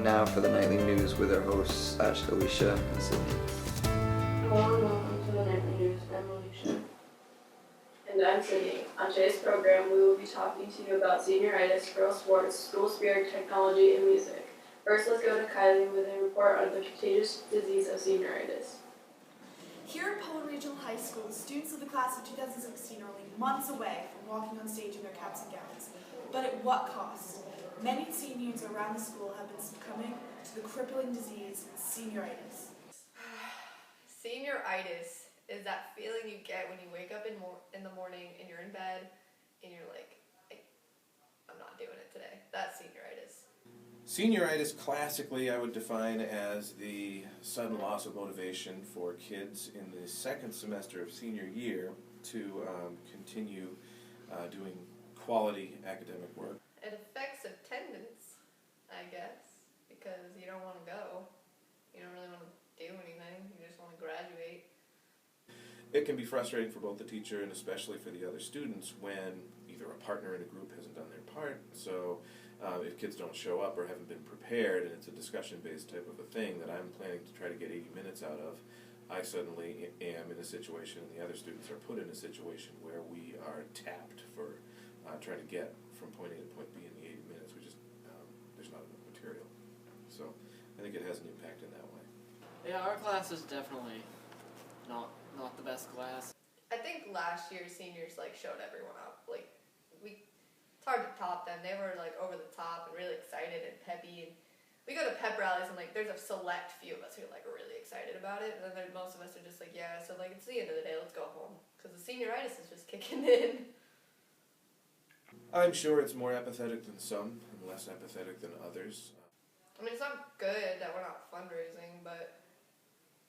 time now for the nightly news with our hosts Alicia and Sydney. Hello and welcome to the nightly news. I'm Alicia. And I'm Sydney. On today's program, we will be talking to you about senioritis, girls' sports, school spirit, technology, and music. First, let's go to Kylie with a report on the contagious disease of senioritis. Here at Poland Regional High School, students of the class of 2016 are only months away from walking on stage in their caps and gowns. But at what cost? Many seniors around the school have been succumbing to the crippling disease, senioritis. Senioritis is that feeling you get when you wake up in the morning and you're in bed and you're like, I'm not doing it today. That's senioritis. Senioritis, classically, I would define as the sudden loss of motivation for kids in the second semester of senior year to continue doing quality academic work. It affects attendance, I guess, because you don't want to go. You don't really want to do anything. You just want to graduate. It can be frustrating for both the teacher and especially for the other students when either a partner in a group hasn't done their part. So if kids don't show up or haven't been prepared and it's a discussion-based type of a thing that I'm planning to try to get 80 minutes out of, I suddenly am in a situation and the other students are put in a situation where we are tapped for trying to get from point A to point B in the 80 minutes. There's not enough material. So I think it has an impact in that way. Yeah, our class is definitely not the best class. I think last year seniors showed everyone up. It's hard to top them. They were over the top and really excited and peppy. And we go to pep rallies and there's a select few of us who are really excited about it. And then most of us are just yeah. So it's the end of the day. Let's go home because the senioritis is just kicking in. I'm sure it's more apathetic than some and less apathetic than others. I mean, it's not good that we're not fundraising, but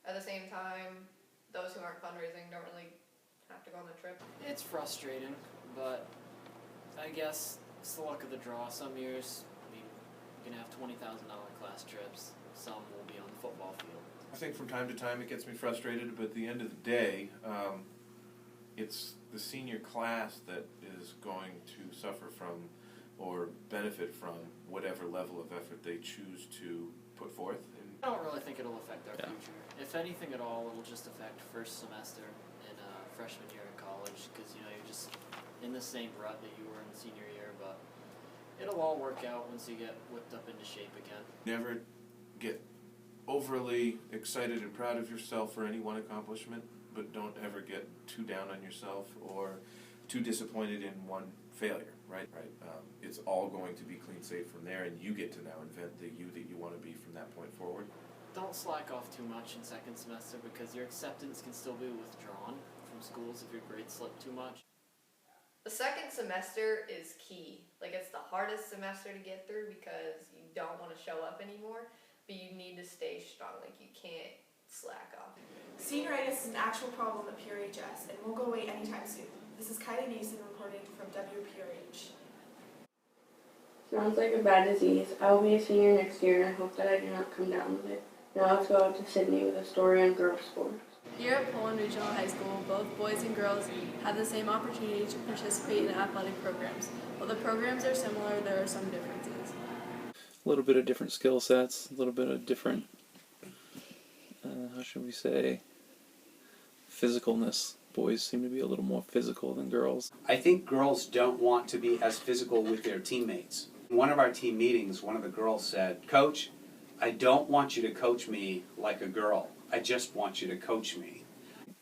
at the same time, those who aren't fundraising don't really have to go on the trip. It's frustrating, but I guess it's the luck of the draw. Some years we can have $20,000 class trips. Some will be on the football field. I think from time to time it gets me frustrated, but at the end of the day, it's the senior class that is going to suffer from or benefit from whatever level of effort they choose to put forth. I don't really think it'll affect our future. If anything at all, it'll just affect first semester in freshman year in college because you're just in the same rut that you were in senior year, but it'll all work out once you get whipped up into shape again. Never get overly excited and proud of yourself for any one accomplishment, but don't ever get too down on yourself or too disappointed in one failure, right? It's all going to be clean safe from there, and you get to now invent the you that you want to be from that point forward. Don't slack off too much in second semester because your acceptance can still be withdrawn from schools if your grades slip too much. The second semester is key. It's the hardest semester to get through because you don't want to show up anymore, but you need to stay strong. You can't slack off. Senioritis is an actual problem at PRHS and won't go away anytime soon. This is Kylie Nason reporting from WPRH. Sounds like a bad disease. I will be a senior next year and I hope that I do not come down with it. Now let's go out to Sydney with a story on girls' sports. Here at Poland Regional High School, both boys and girls have the same opportunity to participate in athletic programs. While the programs are similar, there are some differences. A little bit of different skill sets, a little bit of different, how should we say, physicalness. Boys seem to be a little more physical than girls. I think girls don't want to be as physical with their teammates. In one of our team meetings, one of the girls said, "Coach, I don't want you to coach me like a girl. I just want you to coach me."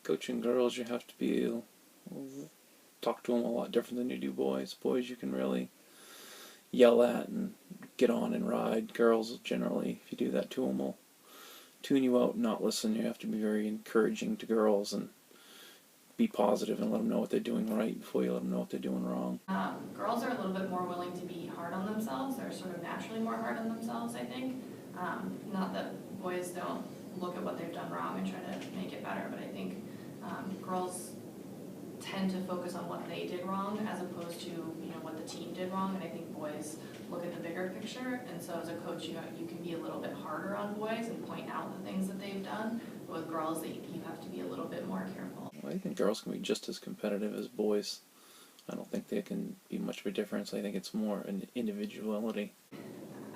Coaching girls, you have to talk to them a lot different than you do boys. Boys, you can really yell at and get on and ride. Girls, generally, if you do that to them, will tune you out and not listen. You have to be very encouraging to girls and be positive and let them know what they're doing right before you let them know what they're doing wrong. Girls are a little bit more willing to be hard on themselves. They're sort of naturally more hard on themselves, I think. Not that boys don't look at what they've done wrong and try to make it better, but I think girls tend to focus on what they did wrong as opposed to what the team did wrong, and I think boys look at the bigger picture, and so as a coach you can be a little bit harder on boys and point out the things that they've done, but with girls you have to be a little bit more careful. Well, I think girls can be just as competitive as boys. I don't think there can be much of a difference. I think it's more an individuality.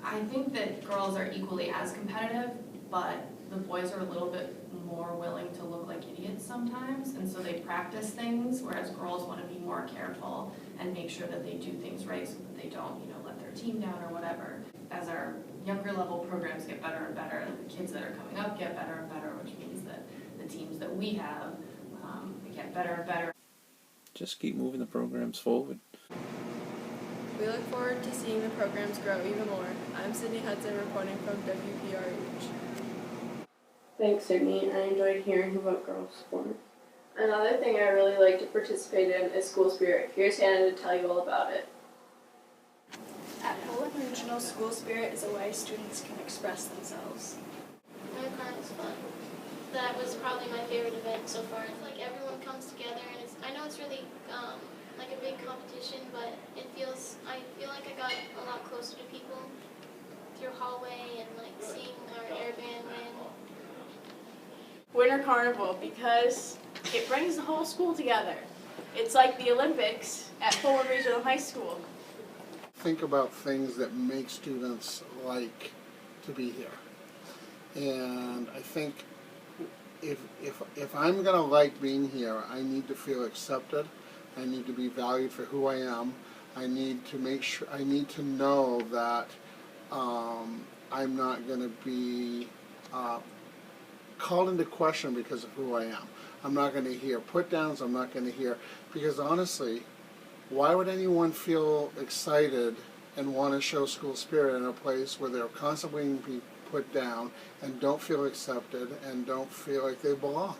I think that girls are equally as competitive, but the boys are a little bit more willing to look like idiots sometimes, and so they practice things, whereas girls want to be more careful and make sure that they do things right so that they don't, let their team down or whatever. As our younger level programs get better and better, the kids that are coming up get better and better, which means that the teams that we have get better and better. Just keep moving the programs forward. We look forward to seeing the programs grow even more. I'm Sydney Hudson reporting from WPRH. Thanks, Sydney. I enjoyed hearing about girls' sport. Another thing I really like to participate in is School Spirit. Here's Hannah to tell you all about it. At Poland Regional, School Spirit is a way students can express themselves. It's fun. That was probably my favorite event so far. It's like everyone comes together, and I know it's really like a big competition, but I feel like I got a lot closer to people through hallway and like seeing our air band win. Winter Carnival, because it brings the whole school together. It's like the Olympics at Poland Regional High School. Think about things that make students like to be here. And I think if I'm going to like being here, I need to feel accepted. I need to be valued for who I am. I need to know that I'm not going to be called into question because of who I am. I'm not going to hear put downs. I'm not going to hear, because honestly, why would anyone feel excited and want to show school spirit in a place where they're constantly being put down and don't feel accepted and don't feel like they belong?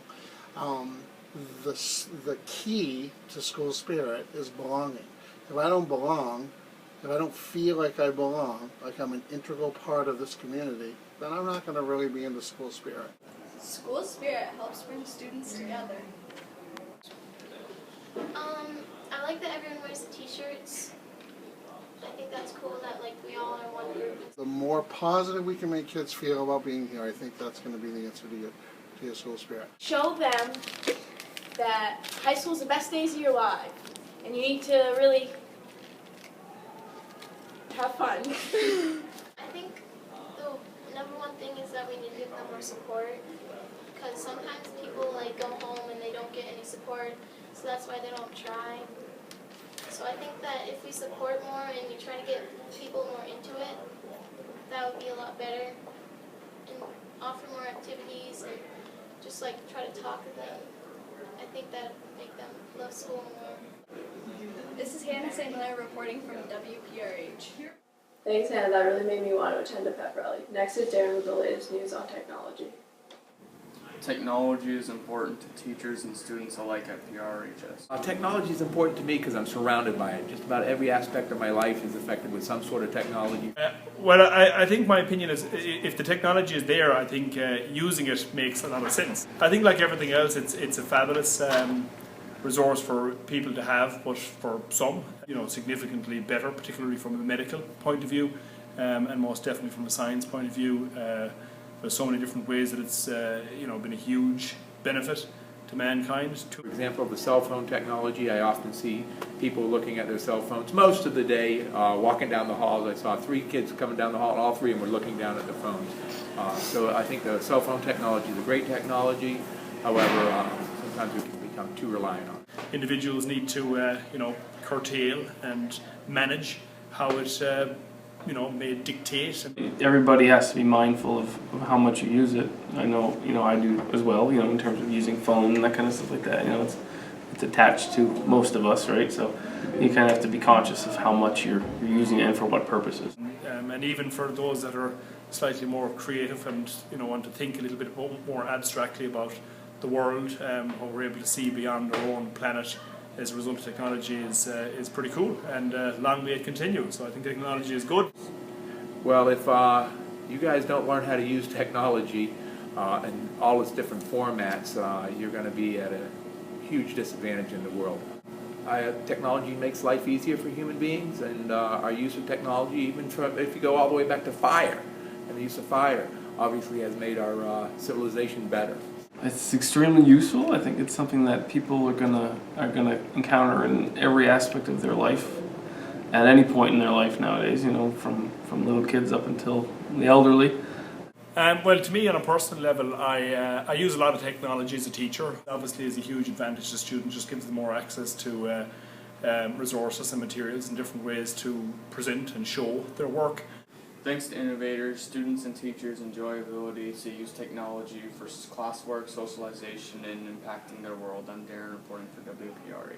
The key to school spirit is belonging. If I don't belong, if I don't feel like I belong, like I'm an integral part of this community, then I'm not going to really be into school spirit. School Spirit helps bring students together. I like that everyone wears the t-shirts. I think that's cool that like we all are one group. The more positive we can make kids feel about being here, I think that's going to be the answer to your school spirit. Show them that high school is the best days of your life, and you need to really have fun. I think the number one thing is that we need to give them more support, because sometimes people like go home and they don't get any support, so that's why they don't try. So I think that if we support more and we try to get people more into it, that would be a lot better, and offer more activities and just like try to talk to them. I think that would make them love school more. This is Hannah St. Hilaire reporting from WPRH. Thanks, Hannah. That really made me want to attend a pep rally. Next is Darren with the latest news on technology. Technology is important to teachers and students alike at PRHS. Technology is important to me because I'm surrounded by it. Just about every aspect of my life is affected with some sort of technology. Well, I think my opinion is if the technology is there, I think using it makes a lot of sense. I think like everything else, it's a fabulous resource for people to have, but for some, significantly better, particularly from a medical point of view, and most definitely from a science point of view. There's so many different ways that it's been a huge benefit to mankind. For example, the cell phone technology, I often see people looking at their cell phones most of the day, walking down the halls. I saw 3 kids coming down the hall, and all 3 of them were looking down at their phones. So I think the cell phone technology is a great technology. However, sometimes we can become too reliant on it. Individuals need to, curtail and manage how it may dictate. Everybody has to be mindful of how much you use it. I know, I do as well, in terms of using phone and that kind of stuff like that. It's attached to most of us, right? So you kind of have to be conscious of how much you're using it and for what purposes. And even for those that are slightly more creative and want to think a little bit more abstractly about the world, how we're able to see beyond our own planet as a result of technology is pretty cool, and long may it continue. So I think technology is good. Well, if you guys don't learn how to use technology in all its different formats, you're going to be at a huge disadvantage in the world. Technology makes life easier for human beings, and our use of technology, even if you go all the way back to fire, and the use of fire obviously has made our civilization better. It's extremely useful. I think it's something that people are gonna encounter in every aspect of their life. at any point in their life nowadays, you know, from little kids up until the elderly. Well, to me, on a personal level, I use a lot of technology as a teacher. Obviously, it's a huge advantage to students, just gives them more access to resources and materials and different ways to present and show their work. Thanks to innovators, students and teachers enjoy the ability to use technology for classwork, socialization, and impacting their world. I'm Darren reporting for WPRH.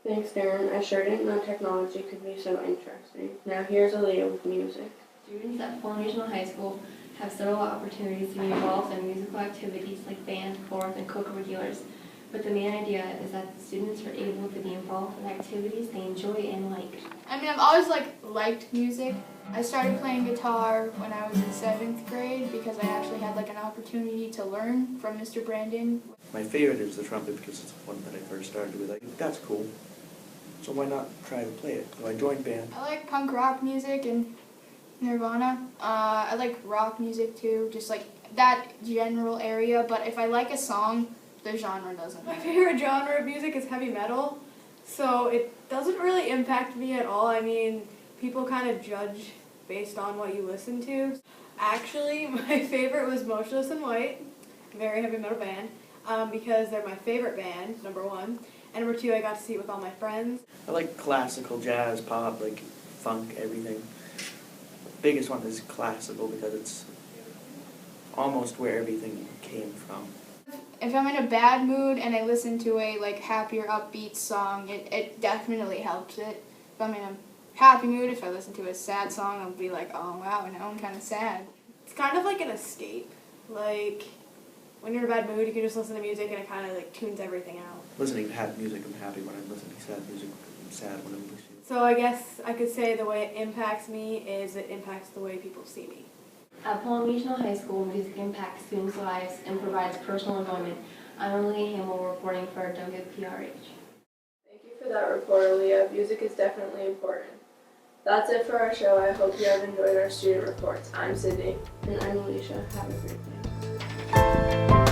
Thanks, Darren. I sure didn't know technology could be so interesting. Now here's Aaliyah with music. Students at Fulham Regional High School have several opportunities to be involved in musical activities like band, fourth, and co-curriculars. But the main idea is that the students are able to be involved in activities they enjoy and like. I mean, I've always liked music. I started playing guitar when I was in 7th grade because I actually had an opportunity to learn from Mr. Brandon. My favorite is the trumpet because it's the one that I first started with. That's cool. So why not try to play it? So I joined band. I like punk rock music and Nirvana. I like rock music too, just that general area. But if I like a song, the genre doesn't. My favorite genre of music is heavy metal, so it doesn't really impact me at all. I mean, people kind of judge based on what you listen to. Actually, my favorite was Motionless in White, very heavy metal band, because they're my favorite band, number one. And number two, I got to see it with all my friends. I like classical, jazz, pop, funk, everything. The biggest one is classical because it's almost where everything came from. If I'm in a bad mood and I listen to a happier, upbeat song, it definitely helps it. If I'm in a happy mood, if I listen to a sad song, I'll be like, oh wow, now I'm kind of sad. It's kind of like an escape. When you're in a bad mood, you can just listen to music and it kind of tunes everything out. Listening to happy music, I'm happy. When I'm listening to sad music, I'm sad when I'm listening. So I guess I could say the way it impacts me is it impacts the way people see me. At Fulham Regional High School, music impacts students' lives and provides personal enjoyment. I'm Aaliyah Hamill reporting for WPRH. Thank you for that report, Aaliyah. Music is definitely important. That's it for our show. I hope you have enjoyed our student reports. I'm Sydney. And I'm Alicia. Have a great day.